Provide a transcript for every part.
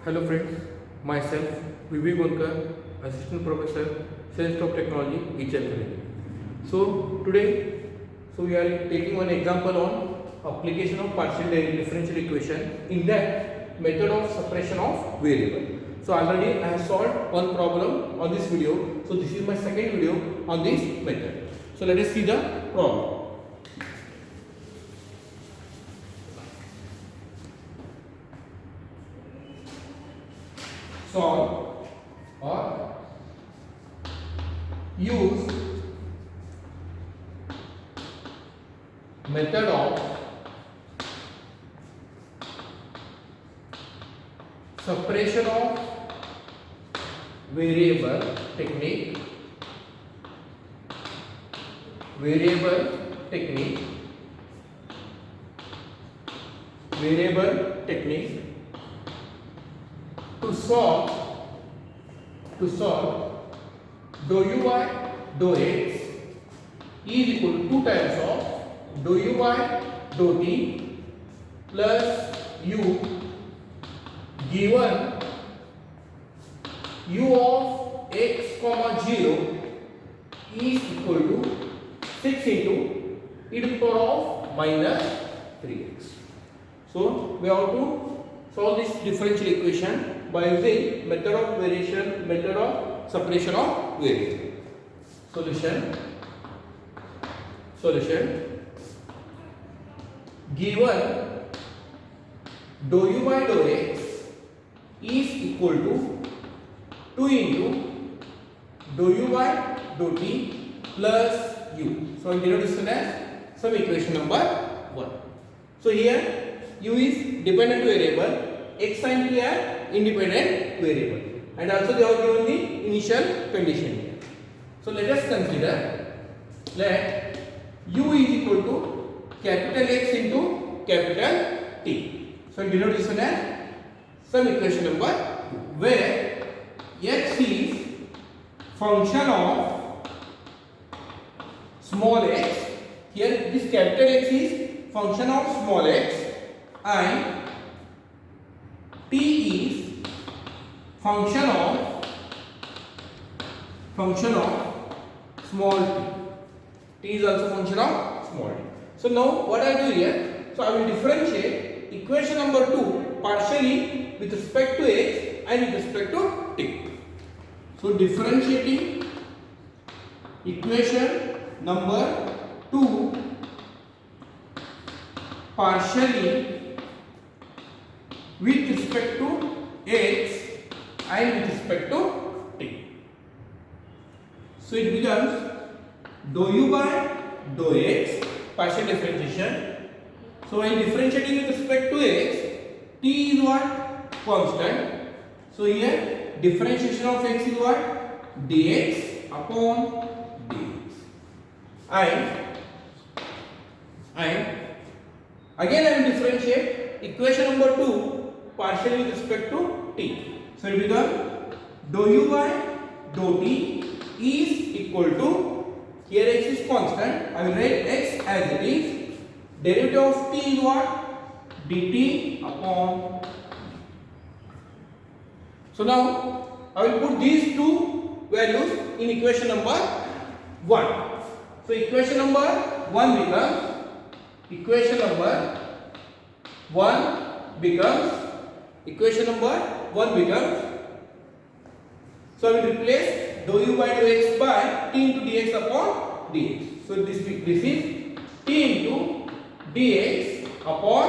Hello friends, myself Vivek Gonkar, Assistant Professor, Science of Technology, HL. So today, we are taking one example on application of partial differential equation, in that method of suppression of variable. So already I have solved one problem on this video. So this is my second video on this method. So let us see the problem. Solve or use method of suppression of variable technique to solve dou y dou x is equal to 2 times of dou y dou t plus u given u of x comma 0 is equal to 6 into e to the power of minus 3x. So we have to solve this differential equation by using method of suppression of variable. Solution given dou u by dou x is equal to 2 into dou u by dou t plus u. So I denote this as some equation number 1. So here u is dependent variable, x and t are independent variable, and also they have given the initial condition here. So let us consider, let u is equal to capital X into capital T. So I denote this as some equation number 2, where x is function of small x. Here this capital X is function of small x and t is function of small t. T is also function of small t. So now what I do here? So I will differentiate equation number 2 partially with respect to x and with respect to t. So differentiating equation number 2 partially with respect to x and with respect to t. So it becomes dou u by dou x partial differentiation. So when differentiating with respect to x, t is what? Constant. So here differentiation of x is what? Dx upon dx. And again I will differentiate equation number 2 partially with respect to t. So it becomes dou u by dou t is equal to, here x is constant, I will write x as it is, derivative of t is what? Dt upon. So now I will put these two values in equation number 1. So equation number 1 becomes so I will replace dou u by dou x by t into dx upon dx. So this is t into dx upon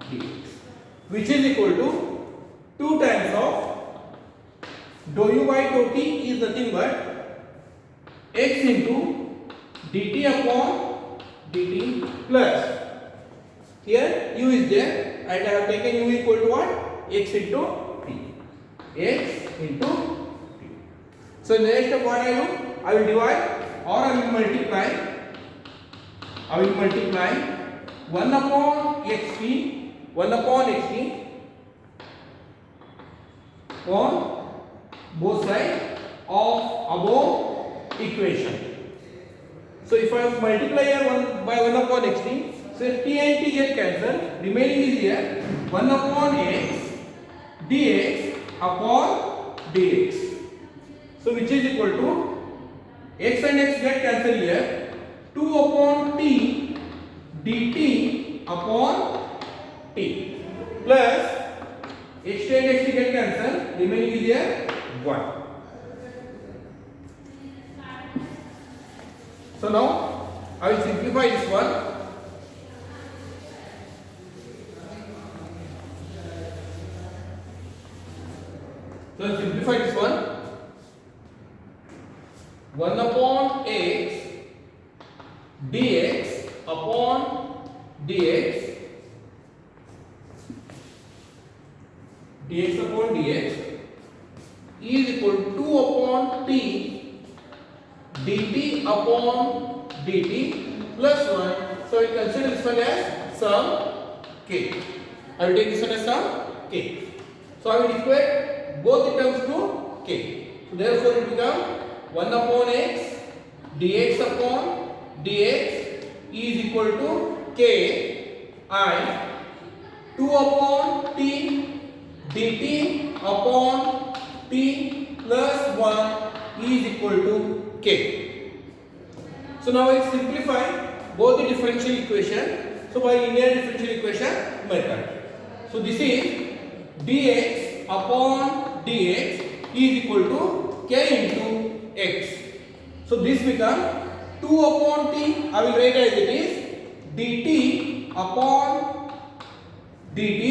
dx, which is equal to 2 times of dou u by dou t is nothing but x into dt upon dt plus, here u is there and I have taken u equal to what? X into t. So in the next step what I do? I will divide or I will multiply 1 upon xt on both sides of above equation. So if I multiply here 1 by 1 upon xt, So t and t get cancelled. Remaining is here 1 upon x dx upon dx. So which is equal to x and x get cancelled here. 2 upon t dt upon t plus x and x get cancelled. Remaining is here 1. So now I will simplify this one. So I will simplify this one. 1 upon x dx upon dx upon dx is equal to 2 upon t dt upon dt plus 1. So I will consider this one as sum k. I will take this one as sum k. So I will equate both the terms to k. So therefore it becomes 1 upon x dx upon dx is equal to k and 2 upon t dt upon t plus 1 is equal to k. So now I simplify both the differential equation. So by linear differential equation method. So this is dx upon dx is equal to k into x. So this becomes 2 upon t. I will write as it is dt upon dt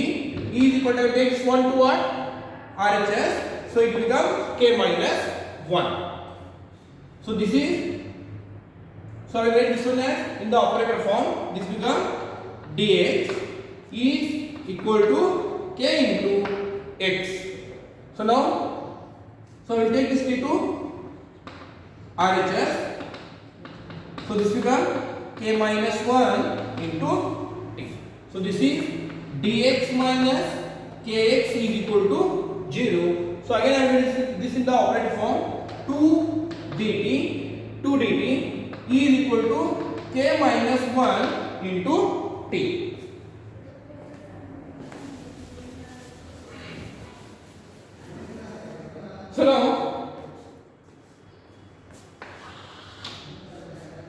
is equal to, take this one to what? RHS. So it becomes k minus 1. So this is, so I will write this one as in the operator form. This becomes dx is equal to k into x. So now, so I will take this k to RHS. So this becomes k minus 1 into t. So this is dx minus kx is equal to 0. So again I will write this in the operator form. 2 dt is equal to k minus 1 into t. So now,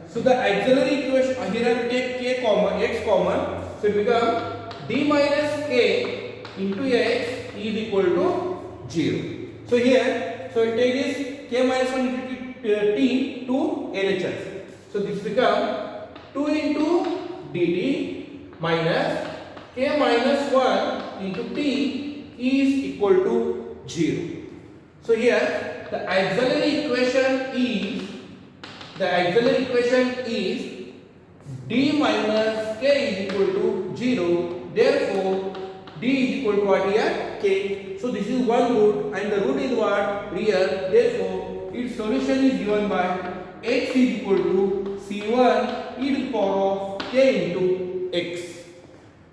so the auxiliary equation, here I will take k common, x common, so it becomes d minus k into x is equal to 0. So here, so I will take this k minus 1 into t to LHS. So this becomes 2 into dt minus k minus 1 into t is equal to 0. So here the auxiliary equation is d minus k is equal to 0. Therefore d is equal to what here? K. So this is one root and the root is what? Real. Therefore its solution is given by x is equal to c1 e to the power of k into x.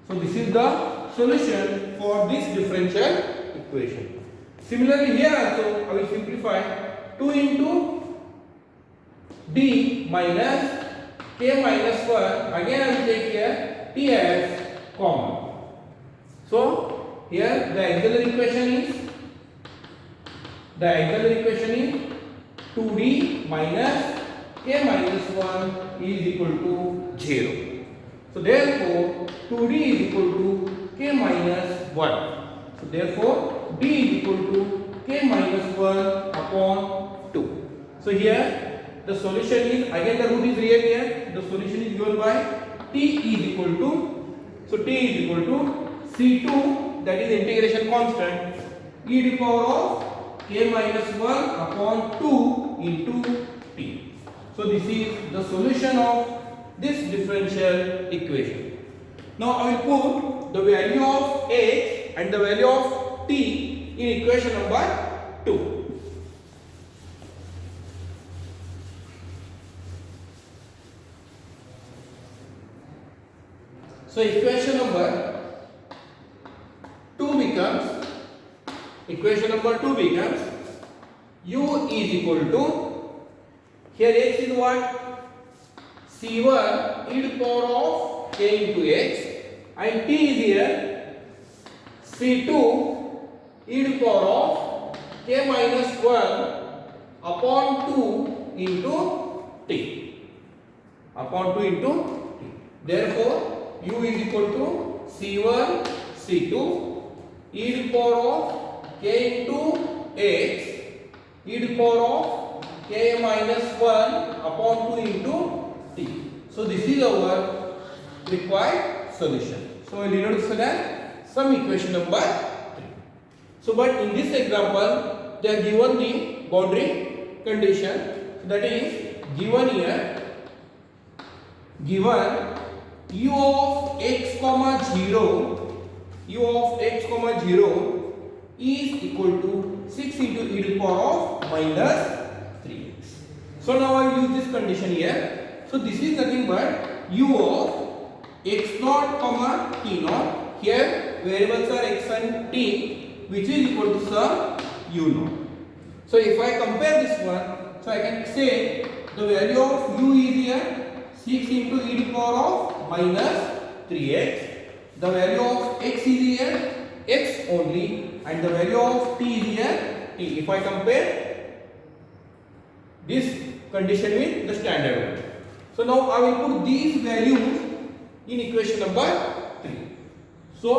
So this is the solution for this differential equation. Similarly here also I will simplify 2 into d minus k minus 1. Again I will take here t as common. So here the auxiliary equation is 2d minus k minus 1 is equal to 0. So therefore 2d is equal to k minus 1. So therefore d is equal to k minus 1 upon 2. So here the solution is, again the root is real here, the solution is given by t is equal to, so t is equal to c2, that is integration constant, e to the power of k minus 1 upon 2 into t. So this is the solution of this differential equation. Now I will put the value of x and the value of t in equation number 2. So equation number 2 becomes u is equal to, here x is what? c1 e to the power of k into x, and t is here c2 e to the power of k minus 1 upon 2 into t. Upon 2 into t. Therefore, u is equal to c1 c2 e to the power of k into x e to the power of k minus 1 upon 2 into t. So this is our required solution. So we need to select some equation number 3. So but in this example they are given the boundary condition, that is given here, given u of x comma 0 is equal to 6 into e to the power of minus 3x. So now I will use this condition here. So this is nothing but u of x naught comma t naught. Here variables are x and t, which is equal to some u naught. So if I compare this one, so I can say the value of u is here 6 into e to the power of minus 3x. The value of x is here x only, and the value of t is here t. If I compare this condition with the standard one, so now I will put these values in equation number 3. So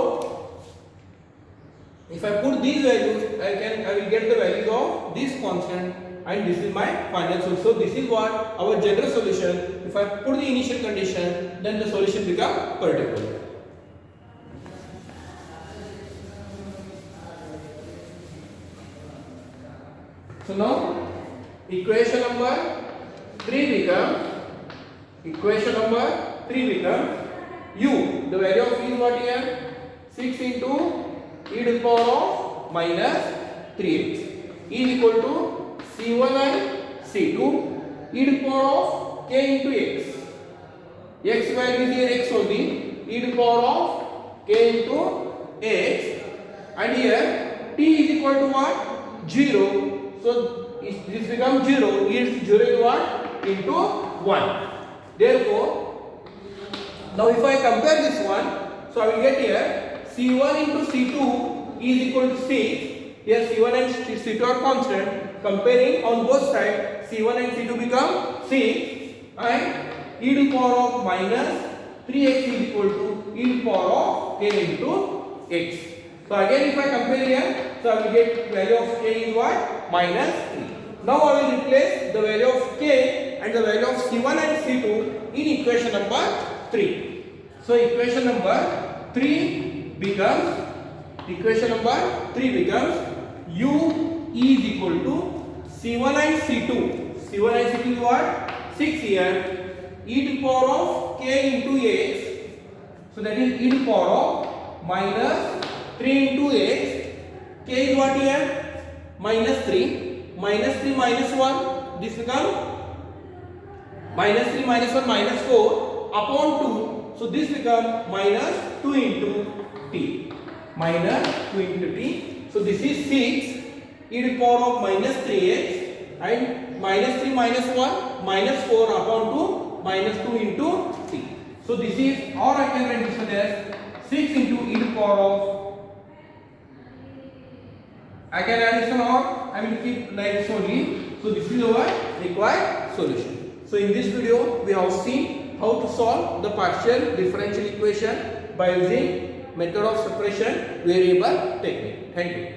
if I put these values, I will get the values of this constant, and this is my final solution. So this is what our general solution. If I put the initial condition, then the solution become particular. So now equation number 3 becomes u. The value of u is what here? 6 into e to the power of minus 3x is equal to c1 and c2 e to the power of k into x. X value is here x only, e to the power of k into x, and here t is equal to what? 0. So this becomes 0. Is 0 is what? Into 1. Therefore, now if I compare this one, so I will get here c1 into c2 is equal to 6. Here c1 and c2 are constant. Comparing on both sides, c1 and c2 become 6, and e to the power of minus 3x is equal to e to the power of k into x. So again if I compare here, so I will get value of k is what? Minus 3. Now I will replace the value of k and the value of c1 and c2 in equation number 3. So equation number 3 becomes u is equal to c1 and c2. C1 and c2 is what? 6 here. E to the power of k into x. So that is e to the power of minus 3 into x. K is what here? Minus 3. Minus 3 minus 1. This becomes minus 3 minus 1 minus 4 upon 2. So this becomes minus 2 into t. Minus 2 into t. So this is 6 e to the power of minus 3x, and minus 3 minus 1 minus 4 upon 2 minus 2 into t. So this is, or I can write this one as 6 into e to the power of, I can add this one, or I will keep like this only. So this is our required solution. So in this video we have seen how to solve the partial differential equation by using method of separation variable technique. Thank you.